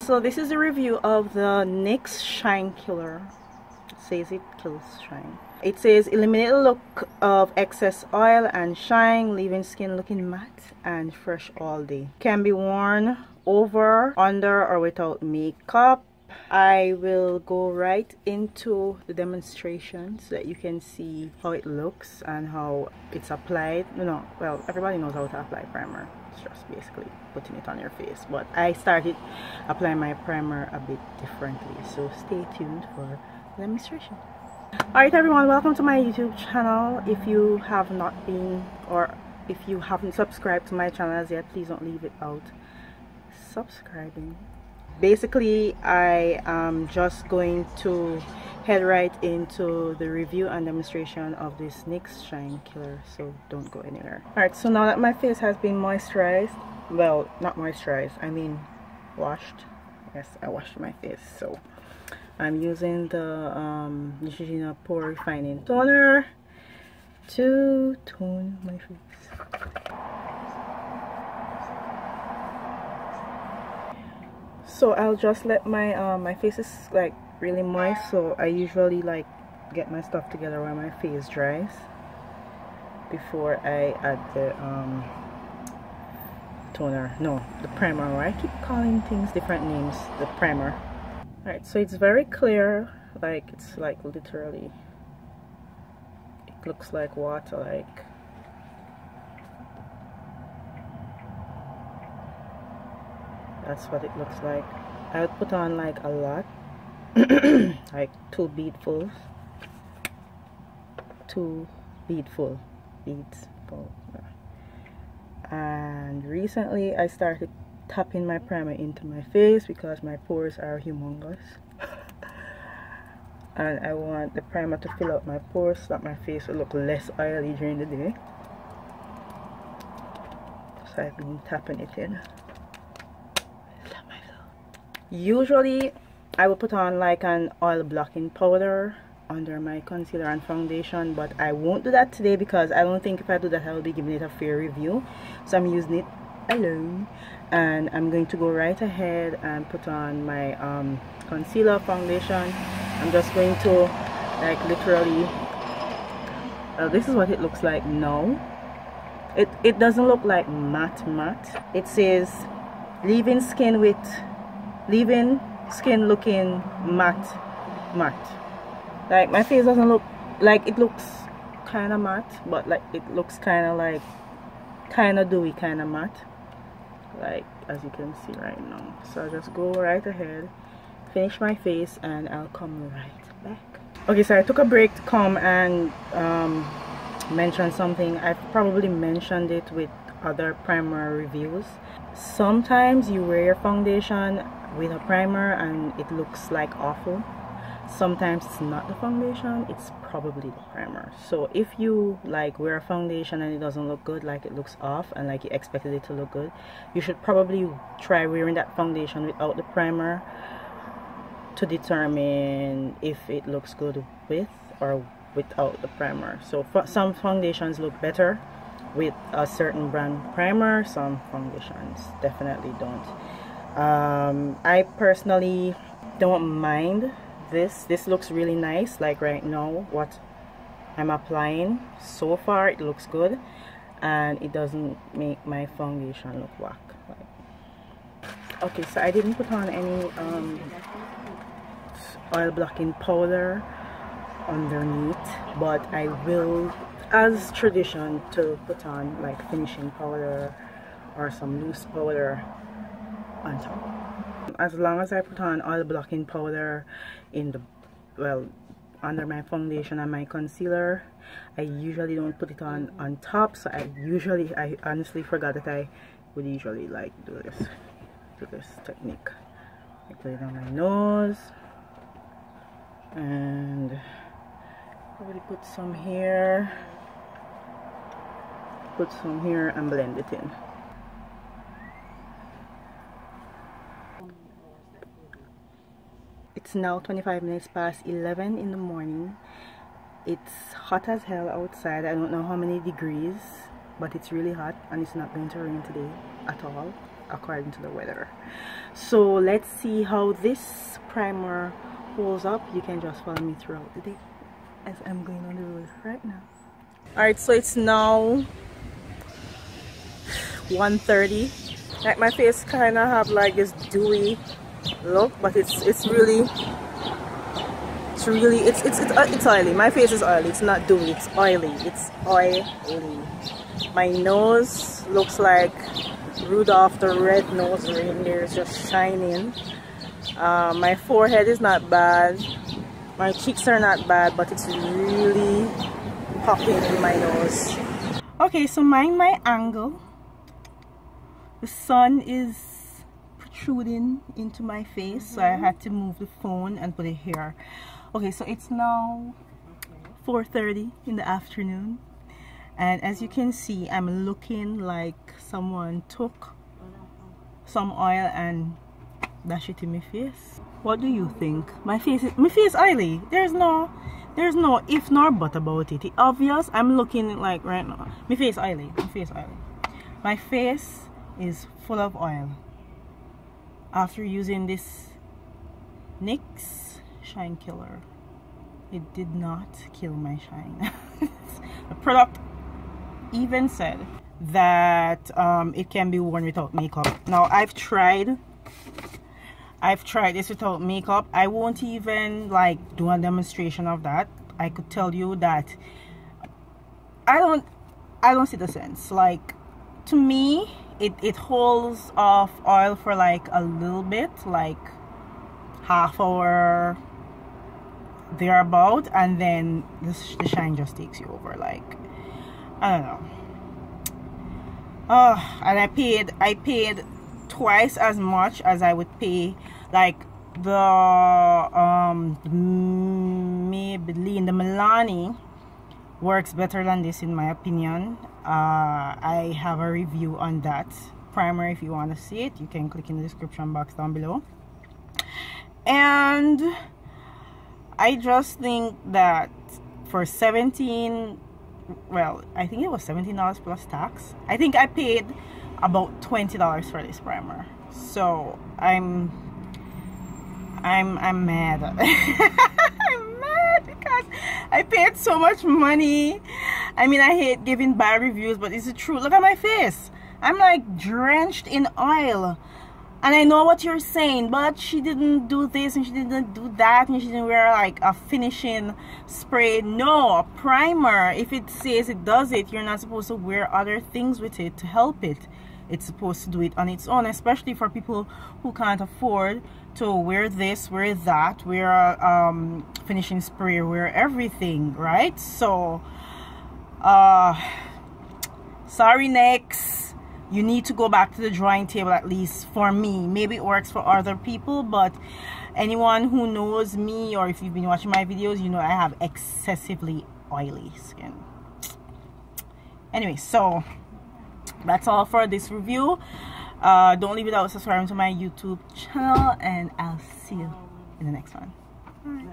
So this is a review of the Nyx Shine Killer. It says it kills shine. It says eliminate the look of excess oil and shine, leaving skin looking matte and fresh all day. Can be worn over, under, or without makeup. I will go right into the demonstration so that you can see how it looks and how it's applied. Well, everybody knows how to apply primer. It's just basically putting it on your face, but I started applying my primer a bit differently, so stay tuned for the demonstration. Alright everyone, welcome to my YouTube channel. If you have not been, or if you haven't subscribed to my channel as yet, please don't leave it out subscribing. Basically, I am just going to head right into the review and demonstration of this Nyx Shine Killer, so don't go anywhere. Alright, so now that my face has been moisturized, well, not moisturized, I mean washed. Yes, I washed my face, so I'm using the Neutrogena Pore Refining Toner to tone my face. So I'll just let my my face is like really moist, so I usually like get my stuff together while my face dries before I add the toner. No, the primer. I keep calling things different names. The primer. Alright, so it's very clear, like it's like literally, it looks like water, like. That's what it looks like. I would put on like a lot, like 2 beads. And recently I started tapping my primer into my face because my pores are humongous. And I want the primer to fill up my pores so that my face will look less oily during the day. So I've been tapping it in. Usually I will put on like an oil blocking powder under my concealer and foundation, but I won't do that today because I don't think if I do that I will be giving it a fair review. So I'm using it alone, and I'm going to go right ahead and put on my concealer, foundation. I'm just going to like literally, this is what it looks like now. It doesn't look like matte. It says leaving skin looking matte. Like my face doesn't look like, it looks kind of matte, but like it looks kind of like dewy, kind of matte, like as you can see right now. So I'll just go right ahead, finish my face, and I'll come right back. Okay, so I took a break to come and mention something. I've probably mentioned it with other primer reviews. Sometimes you wear your foundation with a primer and it looks like awful. Sometimes it's not the foundation, it's probably the primer. So if you like wear a foundation and it doesn't look good, like it looks off and like you expected it to look good, you should probably try wearing that foundation without the primer to determine if it looks good with or without the primer. So some foundations look better with a certain brand primer, some foundations definitely don't. I personally don't mind this looks really nice. Like right now what I'm applying so far, it looks good and it doesn't make my foundation look whack. Okay, so I didn't put on any oil blocking powder underneath, but I will, as tradition, to put on like finishing powder or some loose powder on top. As long as I put on oil blocking powder in the, well, under my foundation and my concealer, I usually don't put it on top. So I honestly forgot that I would usually like do this technique. I put it on my nose and probably put some here and blend it in. It's now 25 minutes past 11 in the morning. It's hot as hell outside. I don't know how many degrees, but it's really hot and it's not going to rain today at all according to the weather. So let's see how this primer holds up. You can just follow me throughout the day as I'm going on the road right now. Alright, so it's now 1:30. Like my face kind of have like this dewy look, but it's oily. It's oily. My face is oily. It's not dewy. It's oily. It's oily. My nose looks like Rudolph the Red-Nosed Reindeer is just shining. My forehead is not bad. My cheeks are not bad, but it's really popping in my nose. Okay, so mind my angle. The sun is protruding into my face, so I had to move the phone and put it here. Okay, so it's now 4:30 in the afternoon, and as you can see, I'm looking like someone took some oil and dashed it in my face. What do you think? My face oily. There's no if nor but about it. It's obvious. I'm looking like right now. My face oily. My face oily. My face is full of oil. After using this NYX Shine Killer, it did not kill my shine. The product even said that it can be worn without makeup. Now I've tried this without makeup. I won't even like do a demonstration of that. I could tell you that I don't see the sense. Like, to me, it holds off oil for like a little bit, like half hour thereabout, and then the shine just takes you over. Like, I don't know. And I paid twice as much as I would pay like the Maybelline, the Milani works better than this in my opinion. I have a review on that primer. If you want to see it, you can click in the description box down below. And I just think that for $17, well, I think it was $17 plus tax. I think I paid about $20 for this primer. So I'm mad. I'm mad because I paid so much money. I mean, I hate giving bad reviews, but it's the truth. Look at my face. I'm like drenched in oil. And I know what you're saying, but she didn't do this and she didn't do that and she didn't wear like a finishing spray. No, a primer. If it says it does it, you're not supposed to wear other things with it to help it. It's supposed to do it on its own, especially for people who can't afford to wear this, wear that, wear a finishing spray, wear everything, right? So sorry, NYX, you need to go back to the drawing table, at least for me. Maybe it works for other people, but anyone who knows me, or if you've been watching my videos, you know I have excessively oily skin. Anyway, so that's all for this review. Don't leave without subscribing to my YouTube channel, and I'll see you in the next one. Bye.